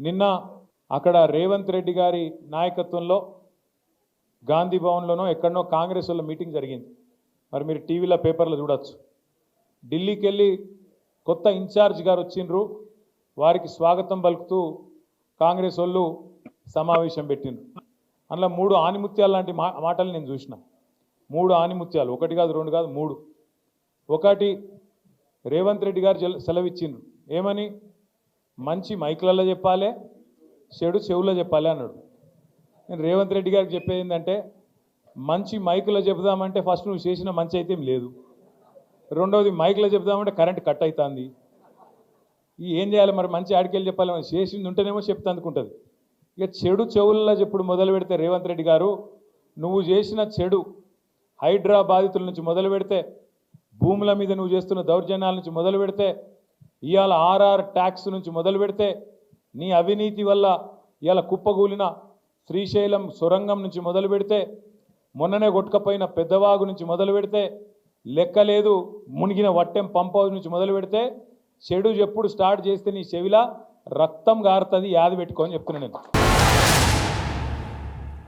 నిన్న అక్కడ రేవంత్ రెడ్డి గారి నాయకత్వంలో గాంధీ భవన్లోనో ఎక్కడనో కాంగ్రెస్ వాళ్ళ మీటింగ్ జరిగింది. మరి మీరు టీవీలో పేపర్లో చూడొచ్చు. ఢిల్లీకి వెళ్ళి కొత్త ఇన్ఛార్జ్ గారు వచ్చిండ్రు, వారికి స్వాగతం పలుకుతూ కాంగ్రెస్ వాళ్ళు సమావేశం పెట్టిండ్రు. అందులో 3 ఆనిముత్యాలు లాంటి మాటలు నేను చూసిన. 3 ఆనిముత్యాలు, 1 కాదు 2 కాదు 3. ఒకటి రేవంత్ రెడ్డి గారు సెలవిచ్చిండ్రు, ఏమని? మంచి మైకులలో చెప్పాలి, చెడు చెవులో చెప్పాలి అన్నాడు. నేను రేవంత్ రెడ్డి గారికి చెప్పేది ఏంటంటే, మంచి మైకులో చెబుదామంటే ఫస్ట్ నువ్వు చేసిన మంచి అయితే ఏం లేదు, రెండవది మైకులో చెబుదామంటే కరెంట్ కట్ అవుతుంది. ఏం చేయాలి మరి? మంచి ఆడికెళ్ళి చెప్పాలి, మరి చేసింది ఉంటేనేమో చెప్తే అందుకుంటుంది. ఇక చెడు చెవులలో చెప్పుడు మొదలు పెడితే రేవంత్ రెడ్డి గారు, నువ్వు చేసిన చెడు హైడ్రా బాధితుల నుంచి మొదలు పెడితే, భూముల మీద నువ్వు చేస్తున్న దౌర్జన్యాల నుంచి మొదలు పెడితే, ఇవాళ ఆర్ఆర్ ట్యాక్స్ నుంచి మొదలు పెడితే, నీ అవినీతి వల్ల ఇవాళ కుప్పగూలిన శ్రీశైలం సొరంగం నుంచి మొదలు పెడితే, మొన్ననే కొట్టుకపోయిన పెద్దవాగు నుంచి మొదలు పెడితే, లెక్కలేదు మునిగిన వట్టెం పంప్ హౌస్ నుంచి మొదలు పెడితే, చెడు ఎప్పుడు స్టార్ట్ చేస్తే నీ చెవిలా రక్తం గారుతుంది, యాది పెట్టుకోని చెప్తున్నాను నేను.